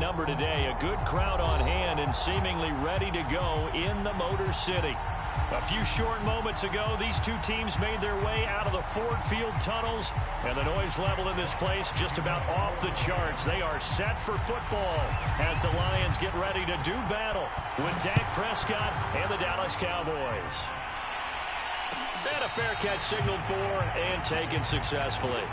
number today. A good crowd on hand and seemingly ready to go in the Motor City. A few short moments ago, these two teams made their way out of the Ford Field tunnels, and the noise level in this place just about off the charts. They are set for football as the Lions get ready to do battle with Dak Prescott and the Dallas Cowboys. And a fair catch signaled for and taken successfully.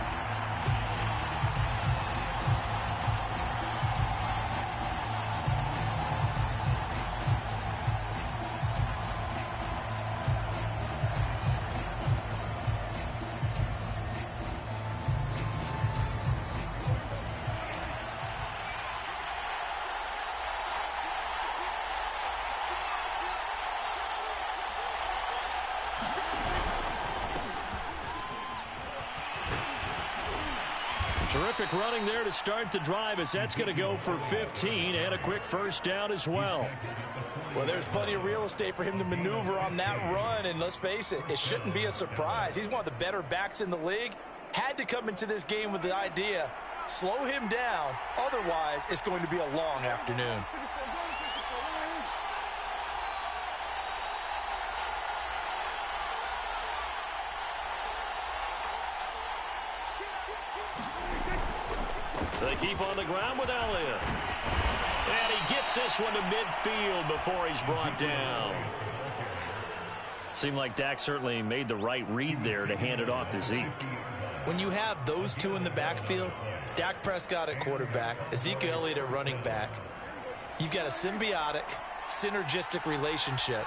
Terrific running there to start the drive as that's going to go for 15 and a quick first down as well. Well, there's plenty of real estate for him to maneuver on that run, and let's face it, it shouldn't be a surprise. He's one of the better backs in the league. Had to come into this game with the idea, slow him down, otherwise it's going to be a long afternoon. They keep on the ground with Elliott. And he gets this one to midfield before he's brought down. Seemed like Dak certainly made the right read there to hand it off to Zeke. When you have those two in the backfield, Dak Prescott at quarterback, Ezekiel Elliott at running back, you've got a symbiotic, synergistic relationship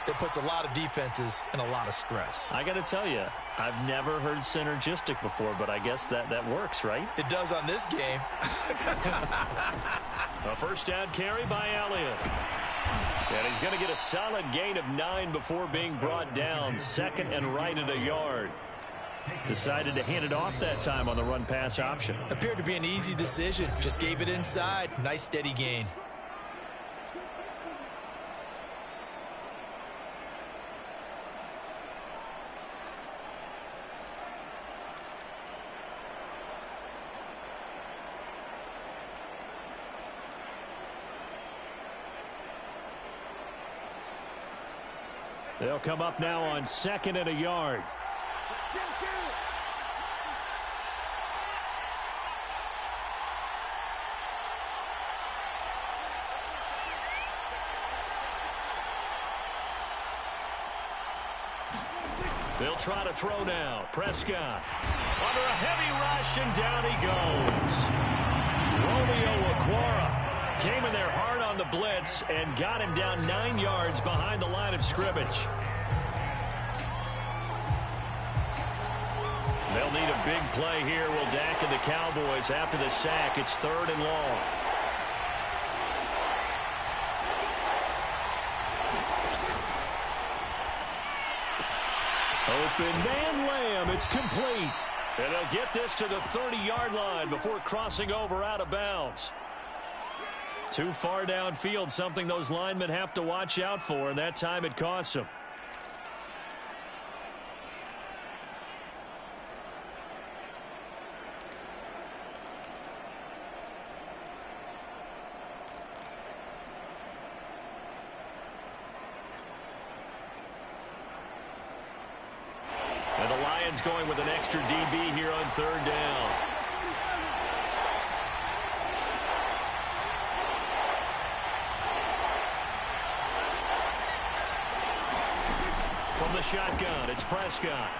that puts a lot of defenses in a lot of stress. I got to tell you, I've never heard synergistic before, but I guess that works, right? It does on this game. A first down carry by Elliott. And he's going to get a solid gain of 9 before being brought down. Second and right at a yard. Decided to hand it off that time on the run-pass option. Appeared to be an easy decision. Just gave it inside. Nice steady gain. They'll come up now on second and a yard. They'll try to throw now. Prescott under a heavy rush, and down he goes. Romeo Okwara came in there hard on the blitz and got him down 9 yards behind the line of scrimmage. They'll need a big play here, will Dak and the Cowboys. After the sack, it's 3rd and long. Open man Lamb. It's complete. And they'll get this to the 30-yard line before crossing over out of bounds. Too far downfield, something those linemen have to watch out for, and that time it costs them. And the Lions going with an extra DB here on 3rd down. From the shotgun, it's Prescott.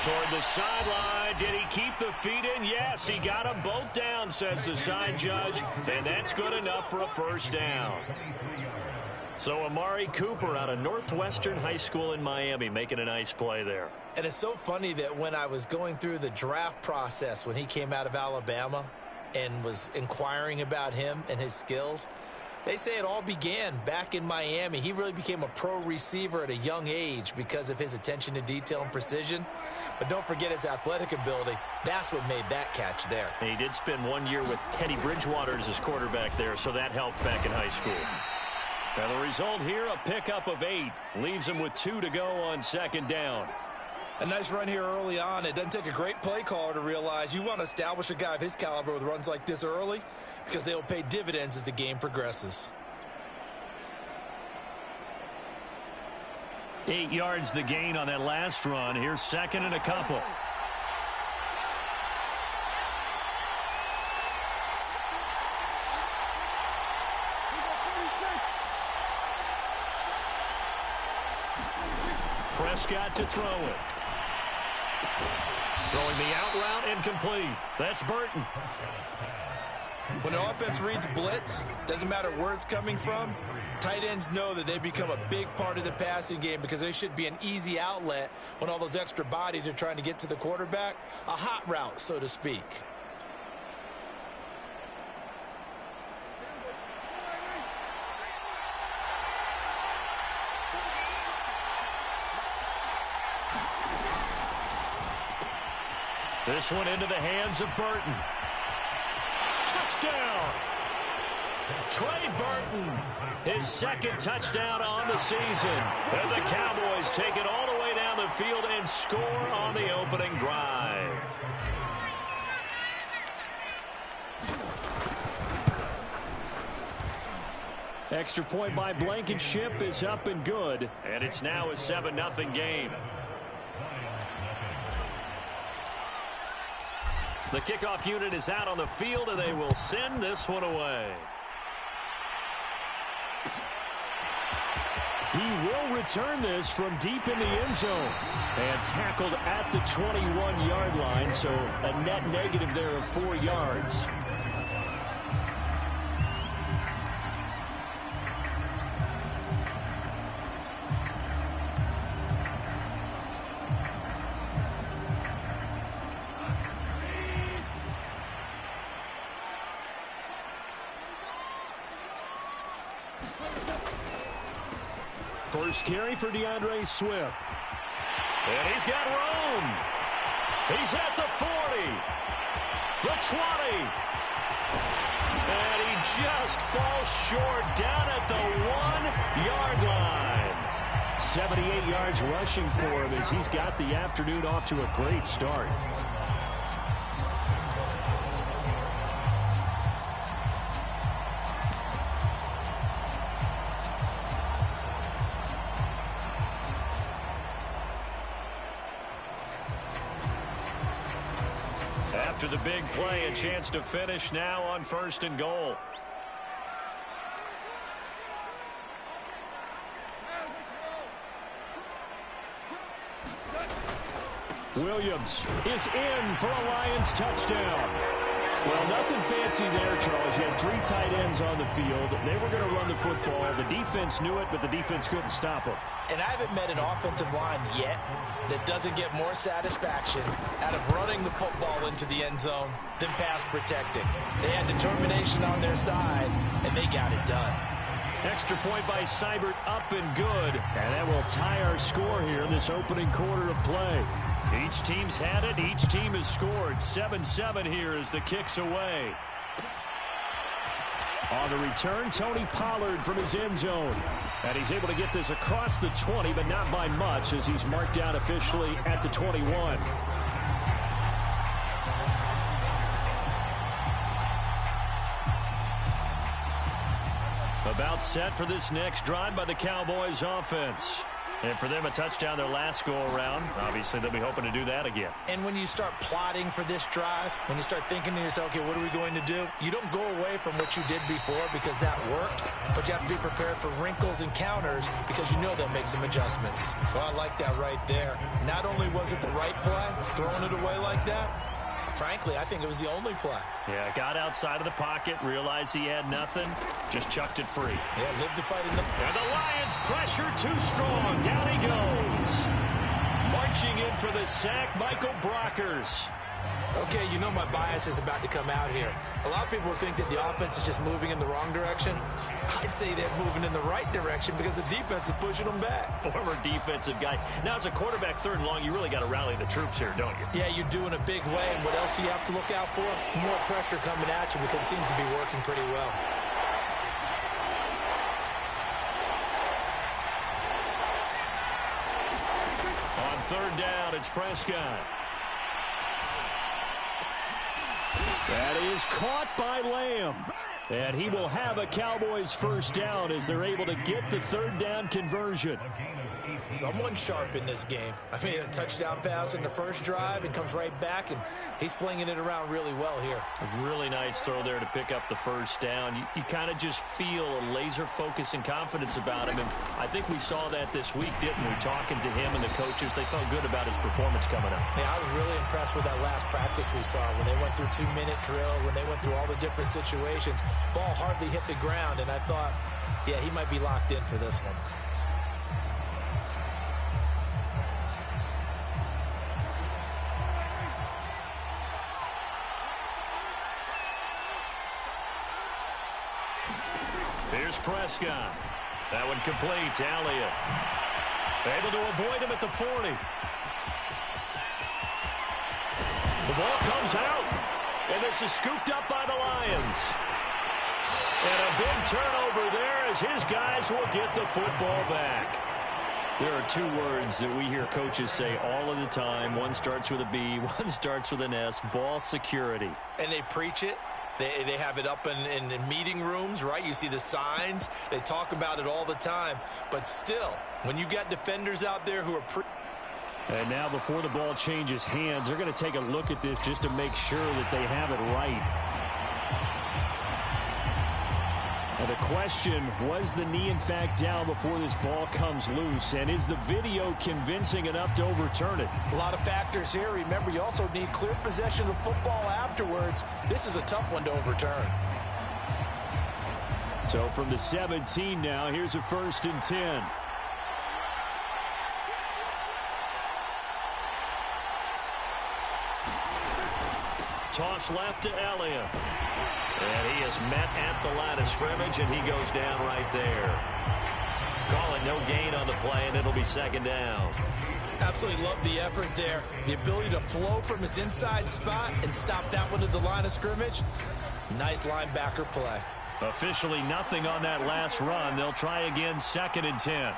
Toward the sideline. Did he keep the feet in? Yes, he got them both down, says the side judge. And that's good enough for a first down. So Amari Cooper out of Northwestern High School in Miami making a nice play there. And it's so funny that when I was going through the draft process when he came out of Alabama and was inquiring about him and his skills, they say it all began back in Miami. He really became a pro receiver at a young age because of his attention to detail and precision. But don't forget his athletic ability. That's what made that catch there. And he did spend 1 year with Teddy Bridgewater as his quarterback there, so that helped back in high school. Now the result here, a pickup of 8. Leaves him with 2 to go on 2nd down. A nice run here early on. It doesn't take a great play caller to realize you want to establish a guy of his caliber with runs like this early because they will pay dividends as the game progresses. 8 yards the gain on that last run. Here's second and a couple. Prescott to throw it. Throwing the out route incomplete. That's Burton. When an offense reads blitz, doesn't matter where it's coming from, tight ends know that they become a big part of the passing game because they should be an easy outlet when all those extra bodies are trying to get to the quarterback. A hot route, so to speak. This one into the hands of Burton. Touchdown! Trey Burton, his second touchdown on the season. And the Cowboys take it all the way down the field and score on the opening drive. Extra point by Blankenship is up and good. And it's now a 7-0 game. The kickoff unit is out on the field, and they will send this one away. He will return this from deep in the end zone. And tackled at the 21-yard line, so a net negative there of 4 yards. First carry for DeAndre Swift. And he's got room. He's at the 40. The 20. And he just falls short down at the 1-yard line. 78 yards rushing for him as he's got the afternoon off to a great start. After the big play, a chance to finish now on 1st and goal. Williams is in for a Lions touchdown. Well, nothing fancy there, Charles. You had 3 tight ends on the field. They were going to run the football. The defense knew it, but the defense couldn't stop them. And I haven't met an offensive line yet that doesn't get more satisfaction out of running the football into the end zone than pass protecting. They had determination on their side, and they got it done. Extra point by Seibert, up and good. And that will tie our score here in this opening quarter of play. Each team's had it. Each team has scored. 7-7 here as the kick's away. On the return, Tony Pollard from his end zone. And he's able to get this across the 20, but not by much as he's marked down officially at the 21. About set for this next drive by the Cowboys offense. And for them, a touchdown their last go-around. Obviously, they'll be hoping to do that again. And when you start plotting for this drive, when you start thinking to yourself, okay, what are we going to do? You don't go away from what you did before because that worked, but you have to be prepared for wrinkles and counters because you know they'll make some adjustments. So I like that right there. Not only was it the right play, throwing it away like that, frankly, I think it was the only play. Yeah, got outside of the pocket, realized he had nothing, just chucked it free. Yeah, lived to fight in the... And the Lions pressure too strong. Down he goes. Marching in for the sack, Michael Brockers. Okay, you know my bias is about to come out here. A lot of people think that the offense is just moving in the wrong direction. I'd say they're moving in the right direction because the defense is pushing them back. Former defensive guy. Now, as a quarterback 3rd and long, you really got to rally the troops here, don't you? Yeah, you're doing a big way, and what else do you have to look out for? More pressure coming at you because it seems to be working pretty well. third down. It's Prescott. That is caught by Lamb. And he will have a Cowboys first down as they're able to get the third down conversion. Someone sharp in this game. I mean, a touchdown pass in the first drive and comes right back, and he's flinging it around really well here. A really nice throw there to pick up the first down. You kind of just feel a laser focus and confidence about him, and I think we saw that this week, didn't we? Talking to him and the coaches, they felt good about his performance coming up. Yeah, I was really impressed with that last practice we saw when they went through 2-minute drills, when they went through all the different situations. Ball hardly hit the ground, and I thought, yeah, he might be locked in for this one. Here's Prescott. That one complete. Elliott able to avoid him at the 40. The ball comes out, and this is scooped up by the Lions. And a big turnover there as his guys will get the football back. There are two words that we hear coaches say all of the time. One starts with a B, one starts with an S, ball security. And they preach it. They have it up in meeting rooms, right? You see the signs. They talk about it all the time. But still, when you've got defenders out there who are and now before the ball changes hands, they're going to take a look at this just to make sure that they have it right. And the question, was the knee in fact down before this ball comes loose? And is the video convincing enough to overturn it? A lot of factors here. Remember, you also need clear possession of football afterwards. This is a tough one to overturn. So from the 17 now, here's a 1st and 10. Toss left to Elliott. And he is met at the line of scrimmage, and he goes down right there. Call it no gain on the play, and it'll be 2nd down. Absolutely love the effort there. The ability to flow from his inside spot and stop that one at the line of scrimmage. Nice linebacker play. Officially nothing on that last run. They'll try again, 2nd and 10.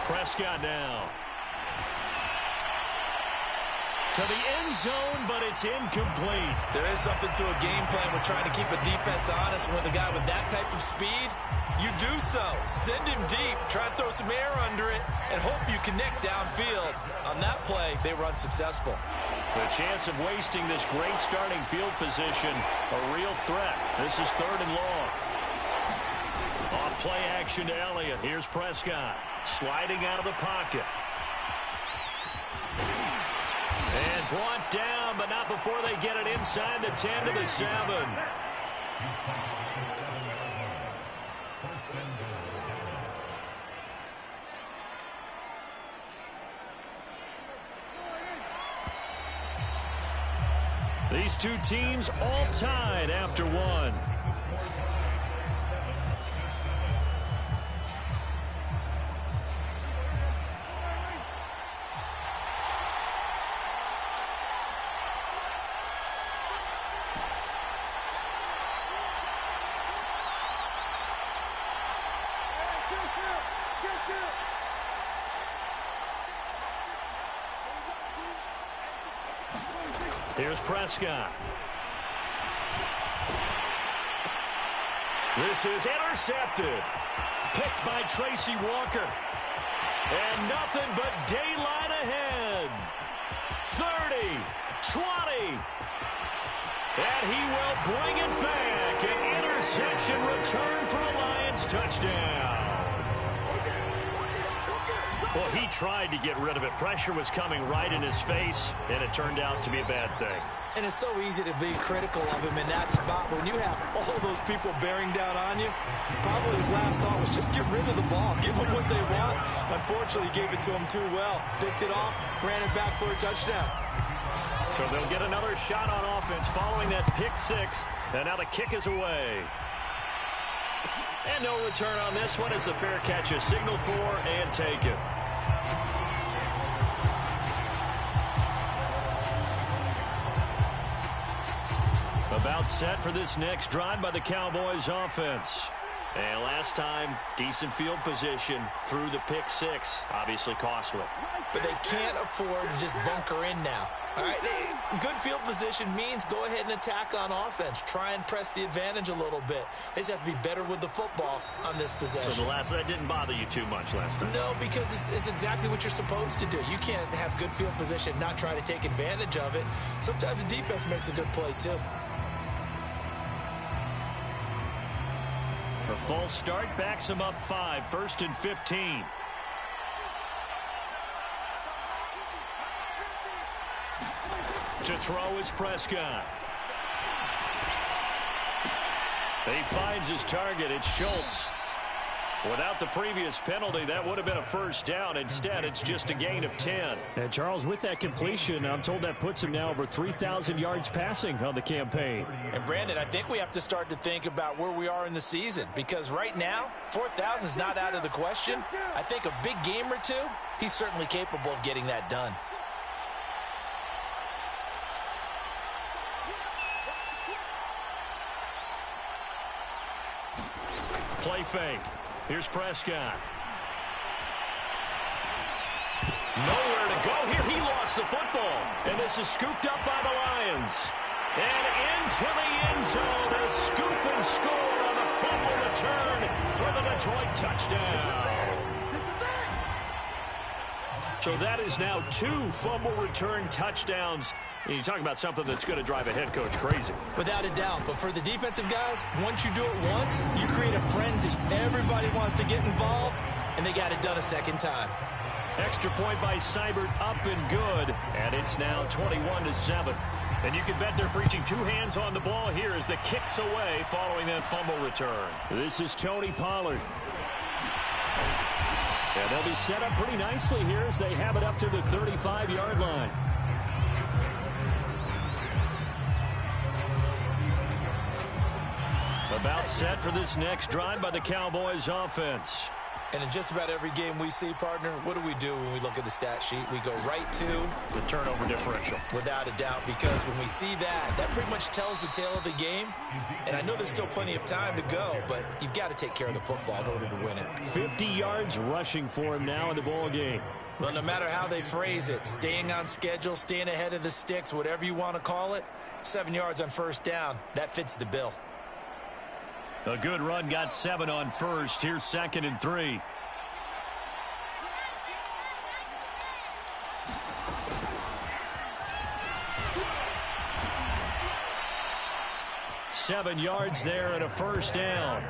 Prescott now. To the end zone, but it's incomplete. There is something to a game plan. We're trying to keep a defense honest. With a guy with that type of speed, you do so. Send him deep. Try to throw some air under it and hope you connect downfield. On that play, they were unsuccessful. The chance of wasting this great starting field position, a real threat. This is 3rd and long. Off play action to Elliott. Here's Prescott sliding out of the pocket. And brought down, but not before they get it inside the 10 to the 7. These two teams all tied after one. Here's Prescott. This is intercepted. Picked by Tracy Walker. And nothing but daylight ahead. 30, 20. And he will bring it back. An interception return for a Lions touchdown. Well, he tried to get rid of it. Pressure was coming right in his face, and it turned out to be a bad thing. And it's so easy to be critical of him in that spot. When you have all those people bearing down on you, probably his last thought was just get rid of the ball. Give them what they want. Unfortunately, he gave it to them too well. Picked it off, ran it back for a touchdown. So they'll get another shot on offense following that pick six. And now the kick is away. And no return on this one as the fair catch is signaled for and taken. About set for this next drive by the Cowboys offense. And last time, decent field position through the pick six. Obviously costly. But they can't afford to just bunker in now. All right, good field position means go ahead and attack on offense. Try and press the advantage a little bit. They just have to be better with the football on this possession. So that didn't bother you too much last time? No, because it's exactly what you're supposed to do. You can't have good field position and not try to take advantage of it. Sometimes the defense makes a good play, too. A false start backs him up 5, 1st and 15. To throw is Prescott. He finds his target. It's Schultz. Without the previous penalty, that would have been a first down. Instead, it's just a gain of 10. And Charles, with that completion, I'm told that puts him now over 3,000 yards passing on the campaign. And Brandon, I think we have to start to think about where we are in the season, because right now, 4,000 is not out of the question. I think a big game or two, he's certainly capable of getting that done. Play fake. Here's Prescott. Nowhere to go here. He lost the football. And this is scooped up by the Lions. And into the end zone. A scoop and score on a fumble return for the Detroit touchdown. So that is now 2 fumble return touchdowns. And you talk about something that's going to drive a head coach crazy. Without a doubt. But for the defensive guys, once you do it once, you create a frenzy. Everybody wants to get involved, and they got it done a second time. Extra point by Seibert, up and good. And it's now 21-7. And you can bet they're preaching 2 hands on the ball here as the kick's away following that fumble return. This is Tony Pollard. And they'll be set up pretty nicely here as they have it up to the 35-yard line. About set for this next drive by the Cowboys offense. And in just about every game we see, partner, what do when we look at the stat sheet? We go right to the turnover differential. Without a doubt, because when we see that, that pretty much tells the tale of the game. And I know there's still plenty of time to go, but you've got to take care of the football in order to win it. 50 yards rushing for him now in the ball game. Well, no matter how they phrase it, staying on schedule, staying ahead of the sticks, whatever you want to call it, 7 yards on first down, that fits the bill. A good run got 7 on first. Here's 2nd and 3. Seven yards there and a first down.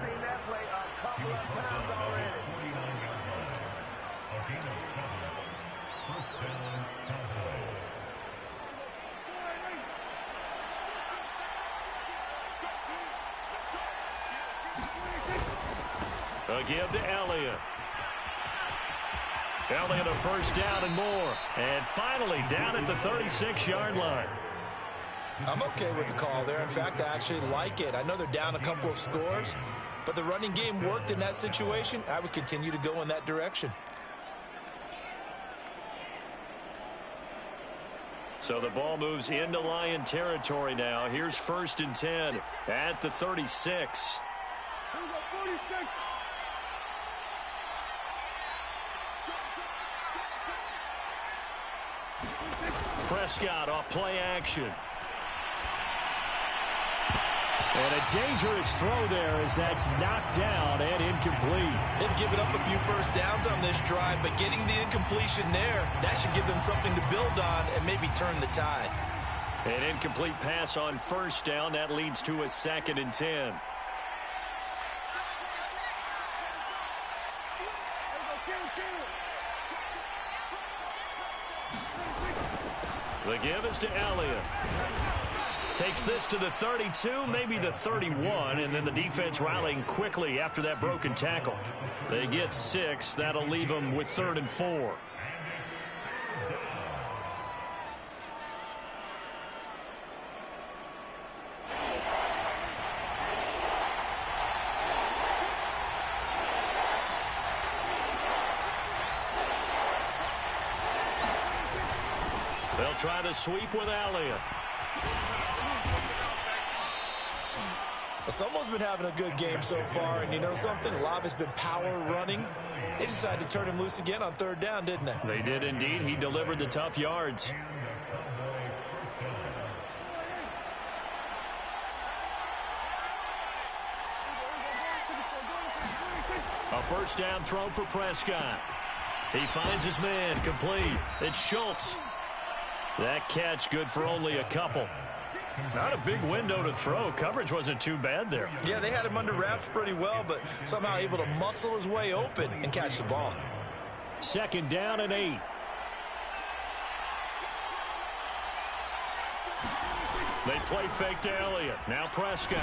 A give to Elliott. Elliott a first down and more. And finally down at the 36-yard line. I'm okay with the call there. In fact, I actually like it. I know they're down a couple of scores, but the running game worked in that situation. I would continue to go in that direction. So the ball moves into Lion territory now. Here's 1st and 10 at the 36. Prescott off play action. And a dangerous throw there as that's knocked down and incomplete. They've given up a few first downs on this drive, but getting the incompletion there, that should give them something to build on and maybe turn the tide. An incomplete pass on first down. That leads to a 2nd and 10. The give is to Elliott. Takes this to the 32, maybe the 31, and then the defense rallying quickly after that broken tackle. They get 6. That'll leave them with 3rd and 4. They'll try to sweep with Elliott. Well, someone's been having a good game so far, and you know something? A lot has been power running. They decided to turn him loose again on third down, didn't they? They did indeed. He delivered the tough yards. A first down throw for Prescott. He finds his man, complete. It's Schultz. That catch good for only a couple. Not a big window to throw. Coverage wasn't too bad there. Yeah, they had him under wraps pretty well, but somehow able to muscle his way open and catch the ball. Second down and 8. They play fake to Elliott. Now Prescott.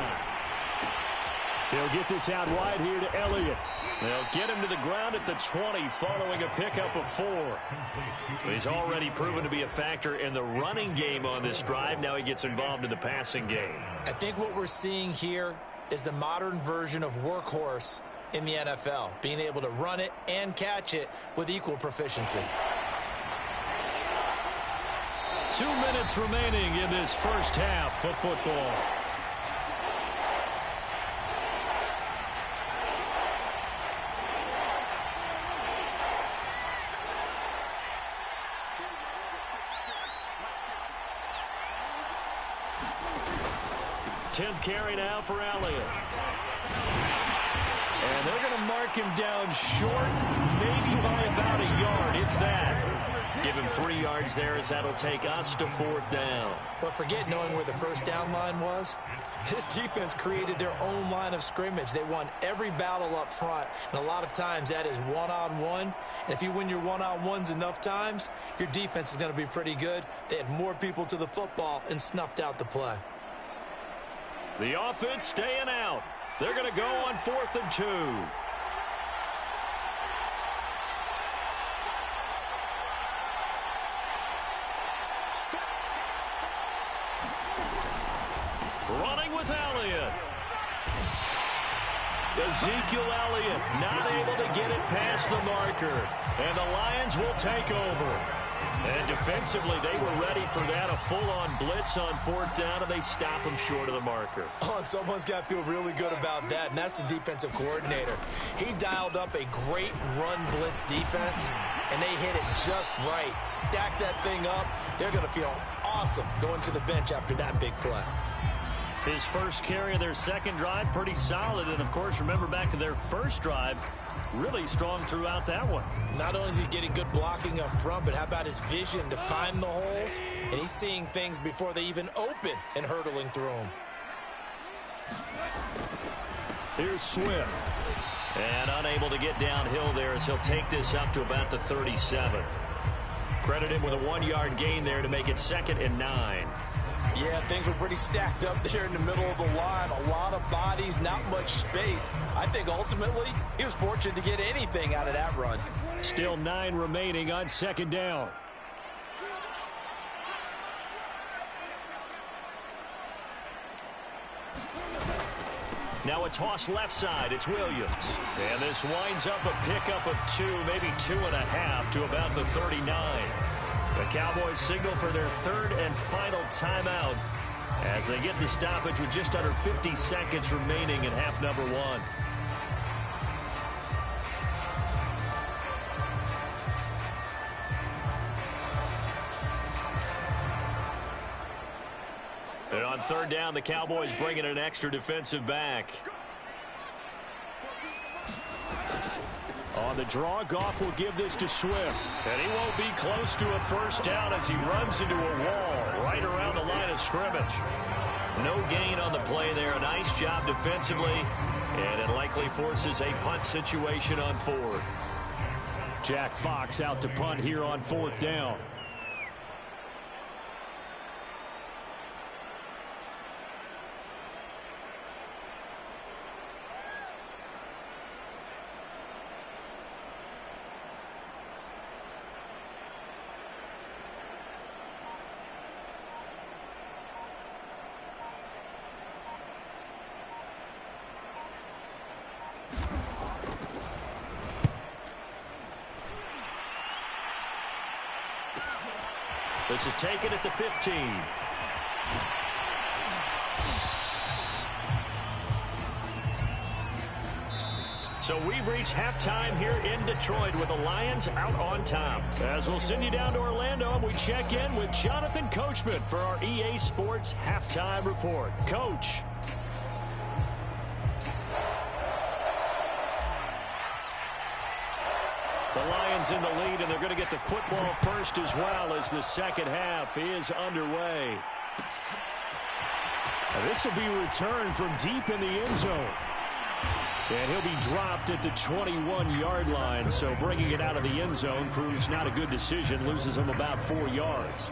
They'll get this out wide here to Elliott. They'll get him to the ground at the 20 following a pickup of 4. He's already proven to be a factor in the running game on this drive. Now he gets involved in the passing game. I think what we're seeing here is the modern version of workhorse in the NFL, being able to run it and catch it with equal proficiency. 2 minutes remaining in this first half of football. Tenth carry now for Elliott. And they're going to mark him down short, maybe by about a yard, if that. Give him 3 yards there as that'll take us to 4th down. But forget knowing where the first down line was. This defense created their own line of scrimmage. They won every battle up front, and a lot of times that is one-on-one. And if you win your one-on-ones enough times, your defense is going to be pretty good. They had more people to the football and snuffed out the play. The offense staying out. They're going to go on 4th and 2. Running with Elliott. Ezekiel Elliott not able to get it past the marker. And the Lions will take over. And defensively, they were ready for that, a full-on blitz on 4th down, and they stop him short of the marker. Oh, someone's got to feel really good about that, and that's the defensive coordinator. He dialed up a great run blitz defense, and they hit it just right. Stack that thing up. They're going to feel awesome going to the bench after that big play. His first carry of their second drive, pretty solid. And, of course, remember back to their first drive, really strong throughout that one. Not only is he getting good blocking up front, but how about his vision to find the holes? And he's seeing things before they even open and hurdling through them. Here's Swift. And unable to get downhill there as he'll take this up to about the 37. Credit him with a 1-yard gain there to make it 2nd and 9. Yeah, things were pretty stacked up there in the middle of the line. A lot of bodies, not much space. I think ultimately he was fortunate to get anything out of that run. Still 9 remaining on 2nd down. Now a toss left side. It's Williams. And this winds up a pickup of 2, maybe 2.5 to about the 39. The Cowboys signal for their 3rd and final timeout as they get the stoppage with just under 50 seconds remaining in half number 1. And on 3rd down, the Cowboys bring in an extra defensive back. On the draw, Goff will give this to Swift. And he won't be close to a first down as he runs into a wall right around the line of scrimmage. No gain on the play there. A nice job defensively. And it likely forces a punt situation on 4th. Jack Fox out to punt here on 4th down. This is taken at the 15. So we've reached halftime here in Detroit with the Lions out on top. As we'll send you down to Orlando, and we check in with Jonathan Coachman for our EA Sports Halftime Report. Coach. The Lions in the lead, and they're going to get the football first as well as the second half is underway. And this will be returned from deep in the end zone. And he'll be dropped at the 21-yard line, so bringing it out of the end zone proves not a good decision, loses him about 4 yards.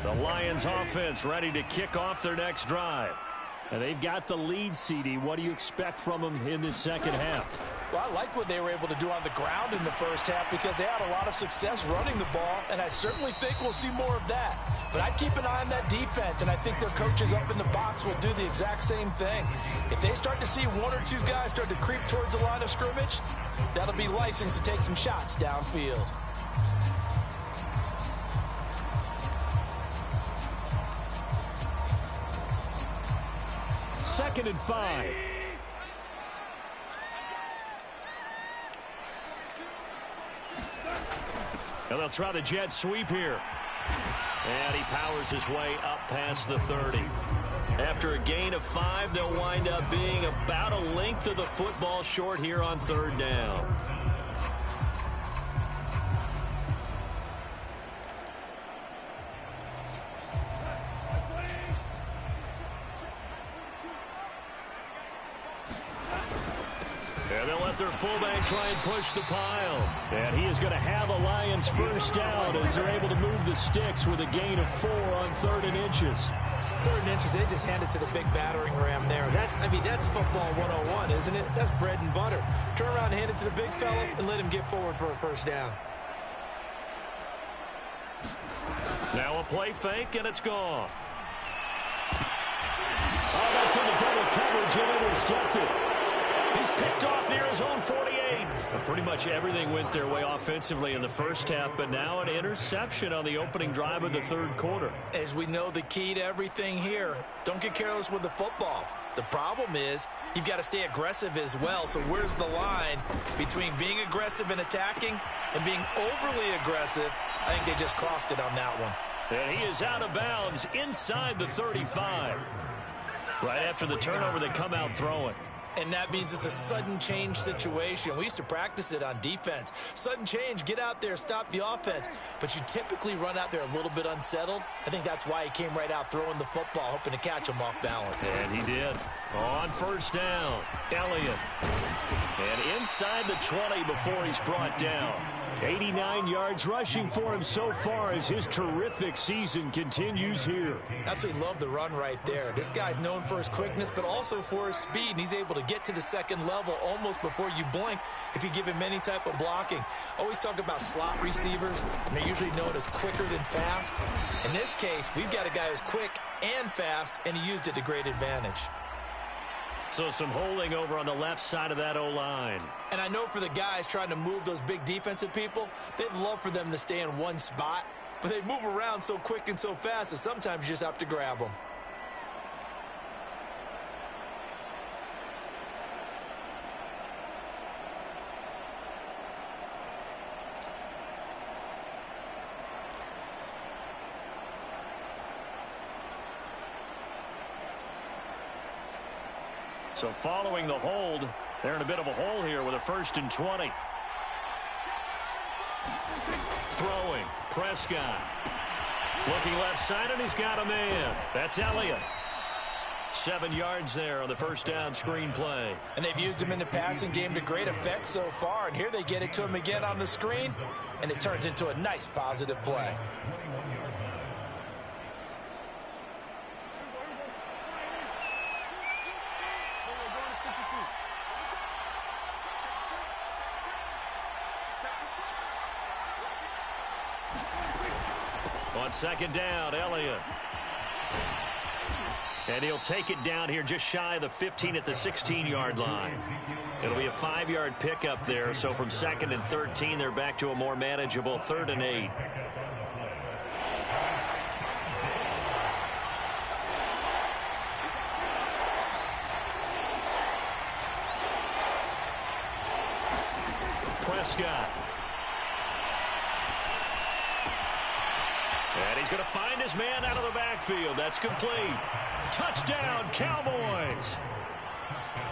The Lions offense ready to kick off their next drive. And they've got the lead, CD. What do you expect from them in this second half? Well, I like what they were able to do on the ground in the first half because they had a lot of success running the ball, and I certainly think we'll see more of that. But I'd keep an eye on that defense, and I think their coaches up in the box will do the exact same thing. If they start to see one or two guys start to creep towards the line of scrimmage, that'll be license to take some shots downfield. Second and 5. And they'll try the jet sweep here. And he powers his way up past the 30. After a gain of 5, they'll wind up being about a length of the football short here on third down. And they'll let their fullback try and push the pile. And he is going to have a Lions first down as they're able to move the sticks with a gain of 4 on 3rd and inches. 3rd and inches, they just hand it to the big battering ram there. That's football 101, isn't it? That's bread and butter. Turn around and hand it to the big fella and let him get forward for a first down. Now a play fake, and it's gone. Oh, that's into double coverage and intercepted. He's picked off near his own 48. Pretty much everything went their way offensively in the first half, but now an interception on the opening drive of the third quarter. As we know, the key to everything here, don't get careless with the football. The problem is you've got to stay aggressive as well. So where's the line between being aggressive and attacking and being overly aggressive? I think they just crossed it on that one. And he is out of bounds inside the 35. Right after the turnover, they come out throwing. And that means it's a sudden change situation. We used to practice it on defense. Sudden change, get out there, stop the offense. But you typically run out there a little bit unsettled. I think that's why he came right out throwing the football, hoping to catch him off balance. And he did. On first down, Elliott. And inside the 20 before he's brought down. 89 yards rushing for him so far as his terrific season continues here. Absolutely love the run right there. This guy's known for his quickness, but also for his speed. And he's able to get to the second level almost before you blink if you give him any type of blocking. Always talk about slot receivers, and they're usually known as quicker than fast. In this case, we've got a guy who's quick and fast, and he used it to great advantage. So some holding over on the left side of that O-line. And I know for the guys trying to move those big defensive people, they'd love for them to stay in one spot. But they move around so quick and so fast that sometimes you just have to grab them. So following the hold, they're in a bit of a hole here with a 1st and 20. Throwing, Prescott. Looking left side, and he's got a man. That's Elliott. 7 yards there on the first down screen play. And they've used him in the passing game to great effect so far. And here they get it to him again on the screen, and it turns into a nice positive play. On second down, Elliott. And he'll take it down here just shy of the 15 at the 16-yard line. It'll be a 5-yard pickup there. So from 2nd and 13, they're back to a more manageable 3rd and 8. Prescott. And he's going to find his man out of the backfield. That's complete. Touchdown, Cowboys.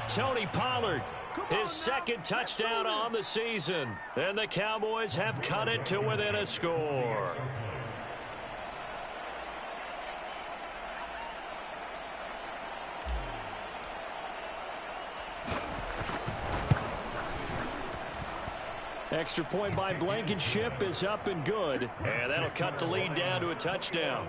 Tony Pollard, his 2nd touchdown on the season. And the Cowboys have cut it to within a score. Extra point by Blankenship is up and good. And that'll cut the lead down to a touchdown.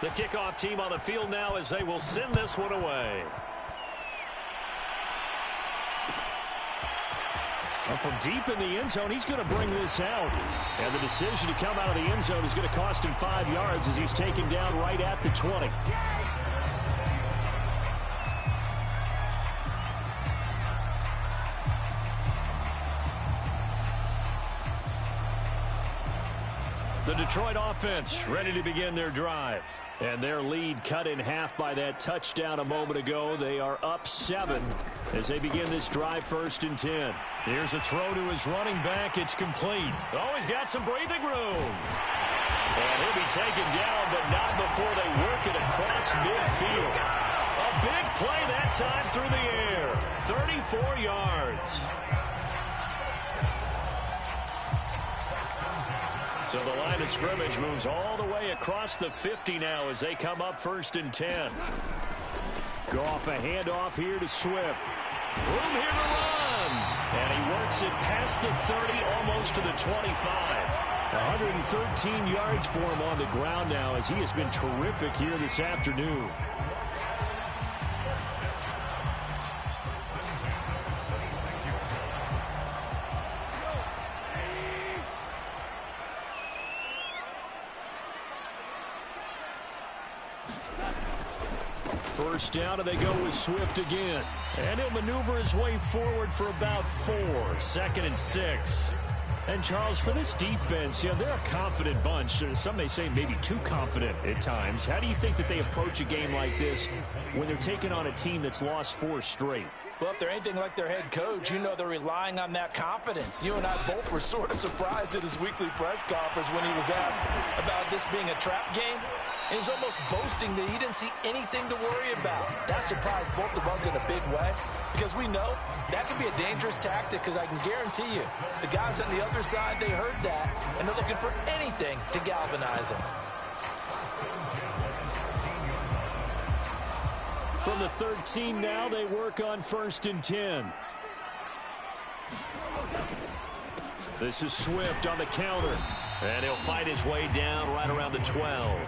The kickoff team on the field now as they will send this one away. And from deep in the end zone, he's going to bring this out. And the decision to come out of the end zone is going to cost him 5 yards as he's taken down right at the 20. The Detroit offense ready to begin their drive. And their lead cut in half by that touchdown a moment ago. They are up 7 as they begin this drive 1st and 10. Here's a throw to his running back. It's complete. Oh, he's got some breathing room. And he'll be taken down, but not before they work it across midfield. A big play that time through the air. 34 yards. So the line of scrimmage moves all the way across the 50 now as they come up 1st and 10. Goff a handoff here to Swift. Room here to run. And he works it past the 30, almost to the 25. 113 yards for him on the ground now as he has been terrific here this afternoon. First down, and they go with Swift again. And he'll maneuver his way forward for about 4. 2nd and 6. And, Charles, for this defense, they're a confident bunch. Some may say maybe too confident at times. How do you think that they approach a game like this when they're taking on a team that's lost 4 straight? Well, if they're anything like their head coach, they're relying on that confidence. You and I both were sort of surprised at his weekly press conference when he was asked about this being a trap game. And he's almost boasting that he didn't see anything to worry about. That surprised both of us in a big way because we know that could be a dangerous tactic because I can guarantee you the guys on the other side, they heard that, and they're looking for anything to galvanize them. From the 13 now, they work on 1st and 10. This is Swift on the counter. And he'll fight his way down right around the 12.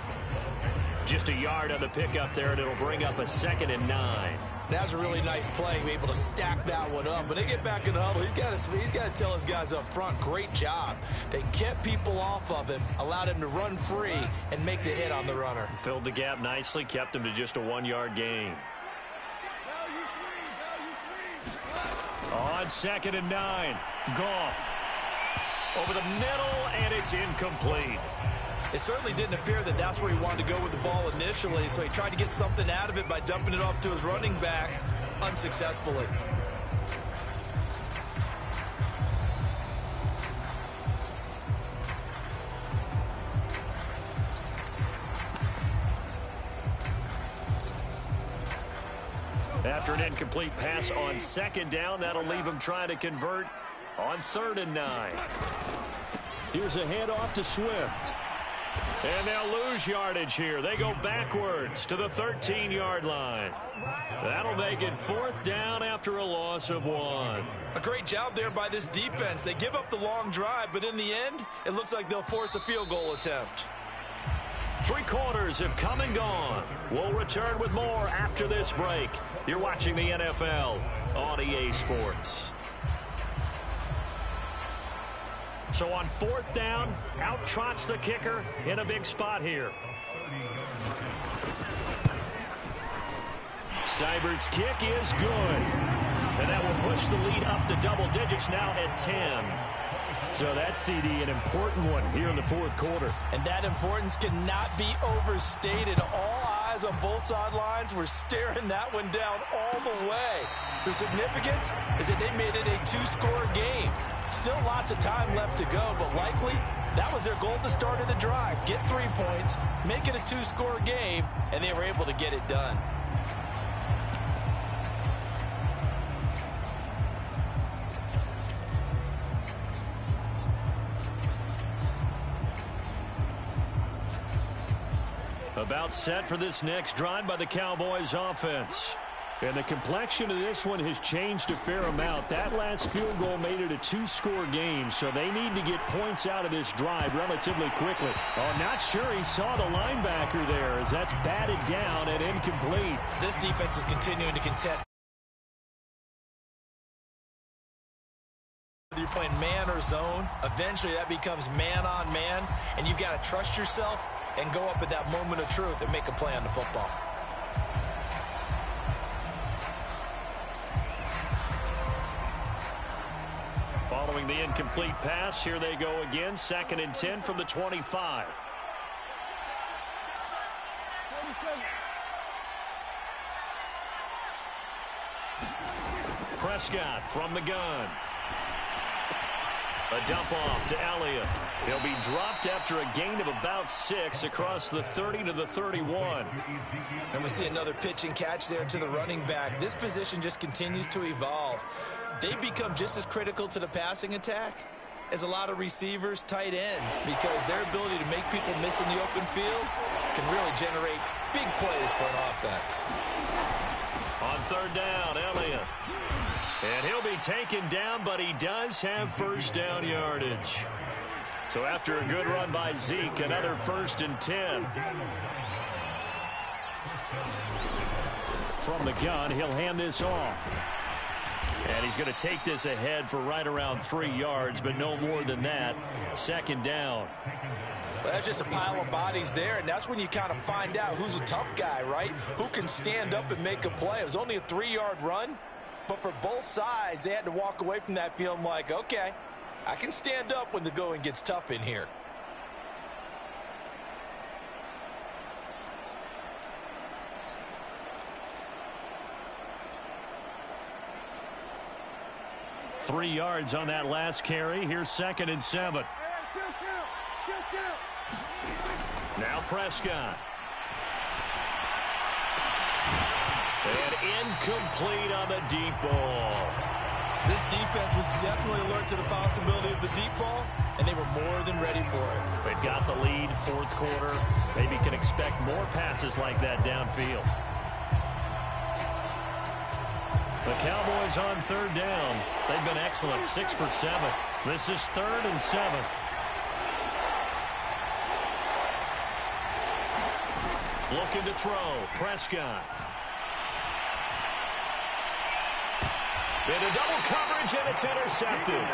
Just a yard on the pickup there, and it'll bring up a 2nd and 9. That's a really nice play, able to stack that one up. When they get back in the huddle, he's got to tell his guys up front, great job. They kept people off of him, allowed him to run free, and make the hit on the runner. Filled the gap nicely, kept him to just a 1-yard gain. On 2nd and 9, Goff. Over the middle, and it's incomplete. It certainly didn't appear that that's where he wanted to go with the ball initially, so he tried to get something out of it by dumping it off to his running back unsuccessfully. After an incomplete pass on 2nd down, that'll leave him trying to convert on 3rd and 9. Here's a handoff to Swift. And they'll lose yardage here. They go backwards to the 13-yard line. That'll make it 4th down after a loss of 1. A great job there by this defense. They give up the long drive, but in the end, it looks like they'll force a field goal attempt. 3 quarters have come and gone. We'll return with more after this break. You're watching the NFL on EA Sports. So on 4th down, out trots the kicker in a big spot here. Seibert's kick is good. And that will push the lead up to double digits now at 10. So that CD, an important one here in the 4th quarter. And that importance cannot be overstated. All eyes on both sidelines were staring that one down all the way. The significance is that they made it a 2-score game. Still lots of time left to go, but likely that was their goal at the start of the drive. Get 3 points, make it a 2-score game, and they were able to get it done. About set for this next drive by the Cowboys offense. And the complexion of this one has changed a fair amount. That last field goal made it a 2-score game, so they need to get points out of this drive relatively quickly. Oh, not sure he saw the linebacker there as that's batted down and incomplete. This defense is continuing to contest. Whether you're playing man or zone, eventually that becomes man on man, and you've got to trust yourself and go up at that moment of truth and make a play on the football. Following the incomplete pass, here they go again. 2nd and 10 from the 25. Prescott from the gun. A dump off to Elliott. He'll be dropped after a gain of about 6 across the 30 to the 31. And we see another pitch and catch there to the running back. This position just continues to evolve. They become just as critical to the passing attack as a lot of receivers, tight ends, because their ability to make people miss in the open field can really generate big plays for an offense. On 3rd down, Elliott. And he'll be taken down, but he does have 1st down yardage. So after a good run by Zeke, another 1st and 10. From the gun, he'll hand this off. And he's going to take this ahead for right around 3 yards, but no more than that. 2nd down. Well, that's just a pile of bodies there, and that's when you kind of find out who's a tough guy, right? Who can stand up and make a play. It was only a 3-yard run, but for both sides, they had to walk away from that feeling like, okay, I can stand up when the going gets tough in here. Three yards on that last carry. Here's 2nd and 7. Now Prescott. And incomplete on the deep ball. This defense was definitely alert to the possibility of the deep ball, and they were more than ready for it. They've got the lead, 4th quarter. Maybe can expect more passes like that downfield. The Cowboys on 3rd down. They've been excellent, 6 for 7. This is 3rd and 7. Looking to throw, Prescott. Into double coverage, and it's intercepted.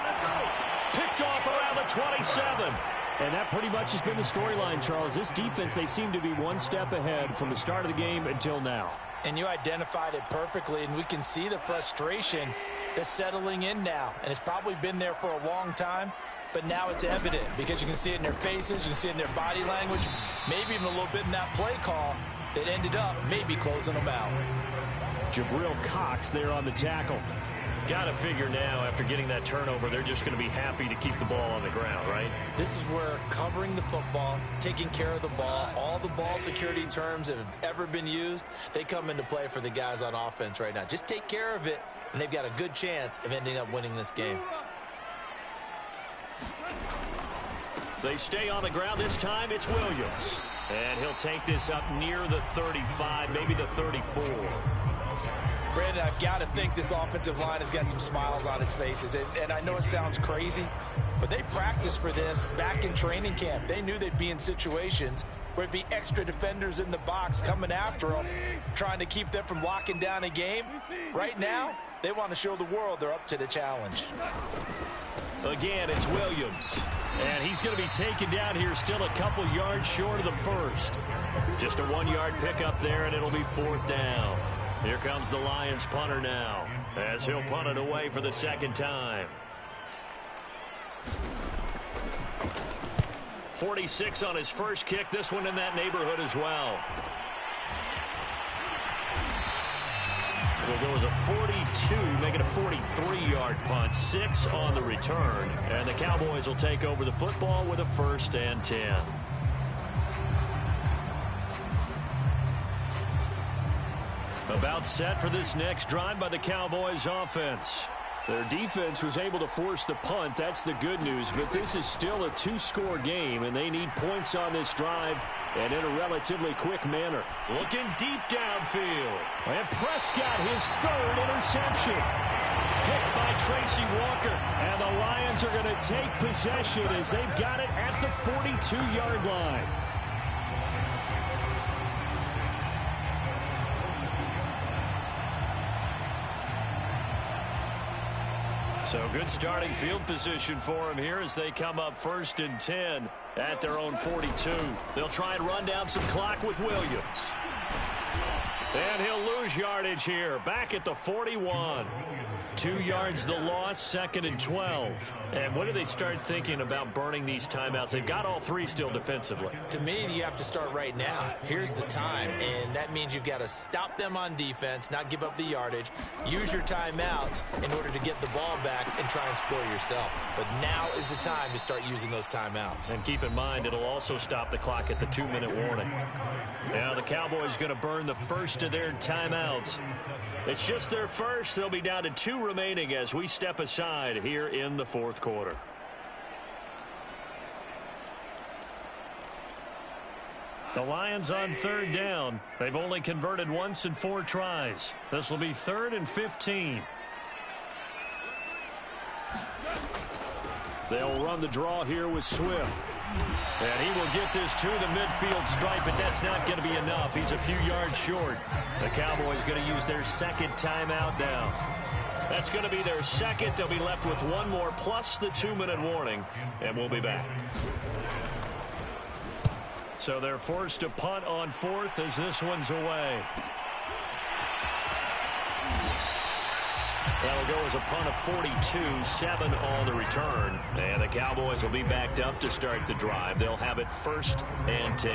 Picked off around the 27. And that pretty much has been the storyline, Charles. This defense, they seem to be one step ahead from the start of the game until now. And you identified it perfectly, and we can see the frustration that's settling in now. And it's probably been there for a long time, but now it's evident because you can see it in their faces, you can see it in their body language, maybe even a little bit in that play call that ended up maybe closing them out. Jabril Cox there on the tackle. Got to figure now, after getting that turnover, they're just going to be happy to keep the ball on the ground, right? This is where covering the football, taking care of the ball, all the ball security terms that have ever been used, they come into play for the guys on offense right now. Just take care of it, and they've got a good chance of ending up winning this game. They stay on the ground. This time it's Williams. And he'll take this up near the 35, maybe the 34. Brandon, I've got to think this offensive line has got some smiles on its faces. And I know it sounds crazy, but they practiced for this back in training camp. They knew they'd be in situations where it'd be extra defenders in the box coming after them, trying to keep them from locking down a game. Right now, they want to show the world they're up to the challenge. Again, it's Williams. And he's going to be taken down here still a couple yards short of the first. Just a 1-yard pickup there, and it'll be 4th down. Here comes the Lions punter now, as he'll punt it away for the second time. 46 on his first kick. This one in that neighborhood as well. It'll go as a 42, make it a 43-yard punt. 6 on the return. And the Cowboys will take over the football with a 1st and 10. About set for this next drive by the Cowboys offense. Their defense was able to force the punt. That's the good news. But this is still a 2-score game, and they need points on this drive and in a relatively quick manner. Looking deep downfield. And Prescott, his 3rd interception. Picked by Tracy Walker. And the Lions are going to take possession as they've got it at the 42-yard line. So good starting field position for him here as they come up 1st and 10 at their own 42. They'll try and run down some clock with Williams. And he'll lose yardage here, back at the 41. 2 yards the loss, 2nd and 12. And when do they start thinking about burning these timeouts? They've got all 3 still defensively. To me, you have to start right now. Here's the time, and that means you've got to stop them on defense, not give up the yardage, use your timeouts in order to get the ball back and try and score yourself. But now is the time to start using those timeouts. And keep in mind, it'll also stop the clock at the 2-minute warning. Now the Cowboys going to burn the first of their timeouts. It's just their first. They'll be down to 2 remaining as we step aside here in the 4th quarter. The Lions on 3rd down. They've only converted once in 4 tries. This will be 3rd and 15. They'll run the draw here with Swift. And he will get this to the midfield stripe, but that's not going to be enough. He's a few yards short. The Cowboys going to use their 2nd timeout now. That's going to be their 2nd. They'll be left with 1 more plus the 2-minute warning, and we'll be back. So they're forced to punt on 4th as this one's away. That'll go as a punt of 42, 7 on the return. And the Cowboys will be backed up to start the drive. They'll have it 1st and 10.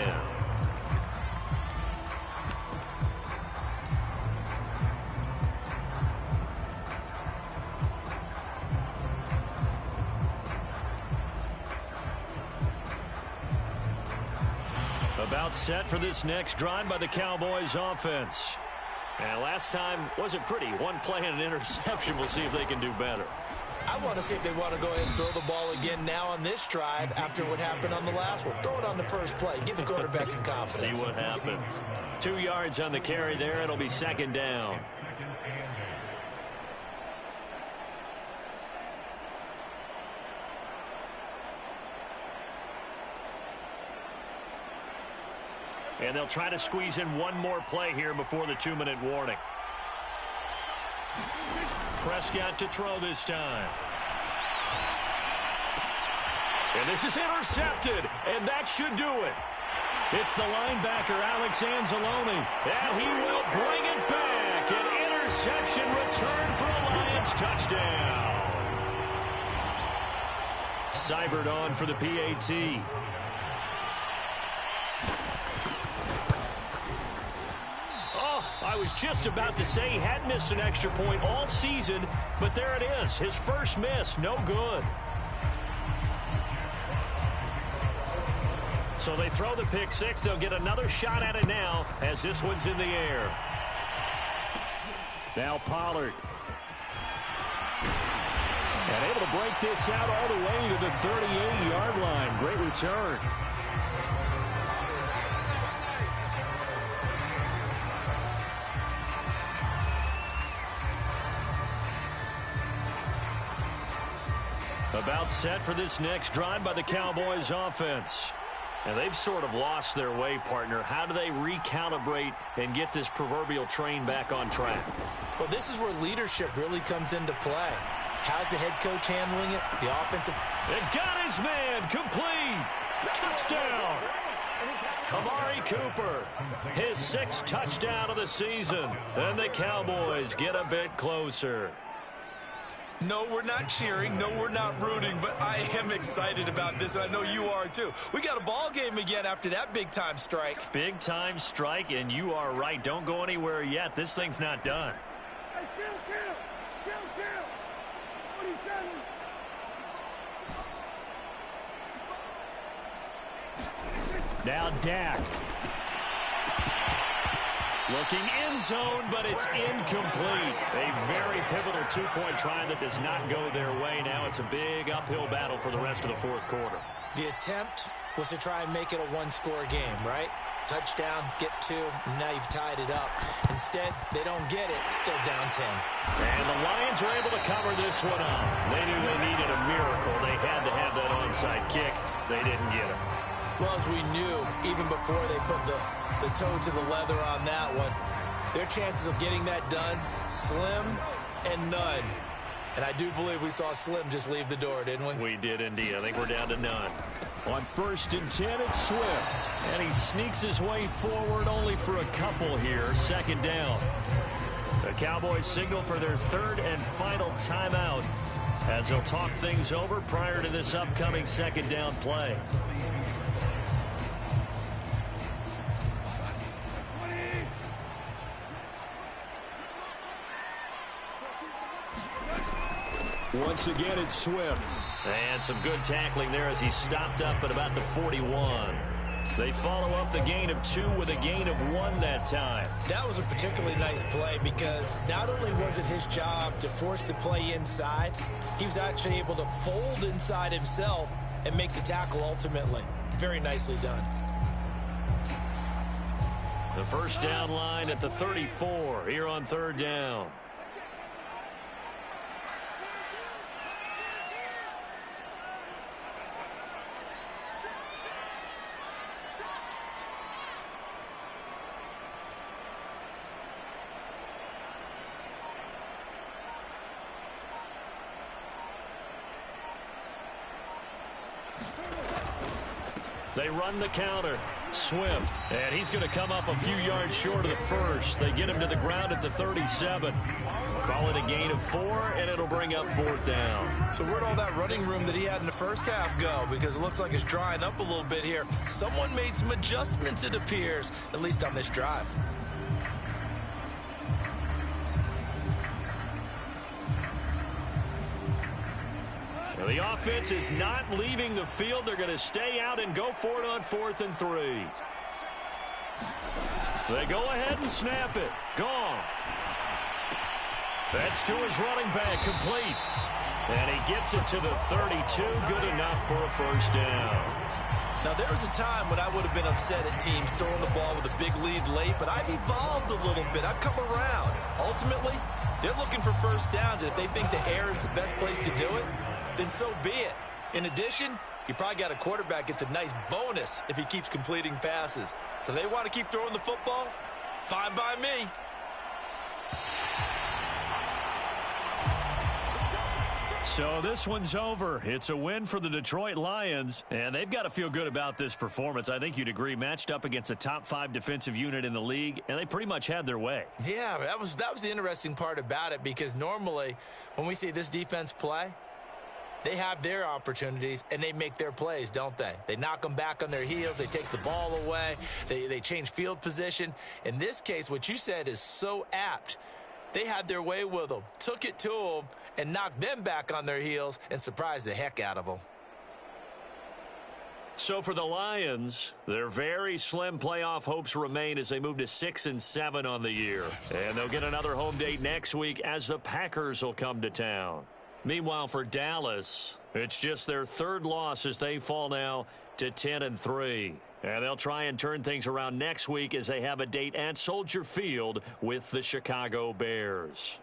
About set for this next drive by the Cowboys offense. And last time wasn't pretty. 1 play and an interception. We'll see if they can do better. I want to see if they want to go ahead and throw the ball again now on this drive after what happened on the last one. Throw it on the first play. Give the quarterback some confidence. See what happens. 2 yards on the carry there. It'll be 2nd down. And they'll try to squeeze in 1 more play here before the 2-minute warning. Prescott to throw this time. And this is intercepted, and that should do it. It's the linebacker, Alex Anzalone, and he will bring it back. An interception return for a Lions touchdown. Seibert on for the PAT. I was just about to say he hadn't missed an extra point all season, but there it is. His first miss, no good. So they throw the pick 6. They'll get another shot at it now as this one's in the air. Now Pollard. And able to break this out all the way to the 38-yard line. Great return. About set for this next drive by the Cowboys offense. And they've sort of lost their way, partner. How do they recalibrate and get this proverbial train back on track? Well, this is where leadership really comes into play. How's the head coach handling it? The offensive... And got his man complete. Touchdown. Amari Cooper, his 6th touchdown of the season. And the Cowboys get a bit closer. No, we're not cheering. No, we're not rooting. But I am excited about this, and I know you are too. We got a ball game again after that big-time strike. Big-time strike, and you are right. Don't go anywhere yet. This thing's not done. Now Dak. Looking end zone, but it's incomplete. A very pivotal two-point try that does not go their way. Now it's a big uphill battle for the rest of the fourth quarter. The attempt was to try and make it a one-score game, right? Touchdown, get 2, and now you've tied it up. Instead, they don't get it, still down 10. And the Lions are able to cover this one up. They knew they needed a miracle. They had to have that onside kick. They didn't get it. Well, as we knew, even before they put the toe to the leather on that one, their chances of getting that done, slim and none. And I do believe we saw Slim just leave the door, didn't we? We did indeed. I think we're down to none. On 1st and 10, it's Swift. And he sneaks his way forward only for a couple here. 2nd down. The Cowboys signal for their 3rd and final timeout as they'll talk things over prior to this upcoming 2nd down play. Once again, it's Swift. And some good tackling there as he stopped up at about the 41. They follow up the gain of 2 with a gain of 1 that time. That was a particularly nice play because not only was it his job to force the play inside, he was actually able to fold inside himself and make the tackle ultimately. Very nicely done. The first down line at the 34 here on 3rd down. They run the counter. Swift. And he's going to come up a few yards short of the first. They get him to the ground at the 37. Call it a gain of 4, and it'll bring up 4th down. So where'd all that running room that he had in the first half go? Because it looks like it's drying up a little bit here. Someone made some adjustments, it appears, at least on this drive. The offense is not leaving the field. They're going to stay out and go for it on 4th and 3. They go ahead and snap it. Gone. That's to his running back, complete. And he gets it to the 32. Good enough for a first down. Now, there was a time when I would have been upset at teams throwing the ball with a big lead late, but I've evolved a little bit. I've come around. Ultimately, they're looking for first downs, and if they think the air is the best place to do it, then so be it. In addition, you probably got a quarterback gets a nice bonus if he keeps completing passes. So they want to keep throwing the football? Fine by me. So this one's over. It's a win for the Detroit Lions, and they've got to feel good about this performance. I think you'd agree, matched up against a top 5 defensive unit in the league, and they pretty much had their way. Yeah, that was the interesting part about it, because normally when we see this defense play, they have their opportunities, and they make their plays, don't they? They knock them back on their heels. They take the ball away. They change field position. In this case, what you said is so apt. They had their way with them, took it to them, and knocked them back on their heels and surprised the heck out of them. So for the Lions, their very slim playoff hopes remain as they move to 6-7 on the year. And they'll get another home date next week as the Packers will come to town. Meanwhile, for Dallas, it's just their third loss as they fall now to 10-3. And they'll try and turn things around next week as they have a date at Soldier Field with the Chicago Bears.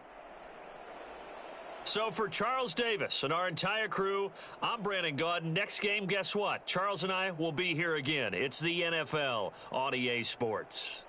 So for Charles Davis and our entire crew, I'm Brandon Gaudin. Next game, guess what? Charles and I will be here again. It's the NFL on EA Sports.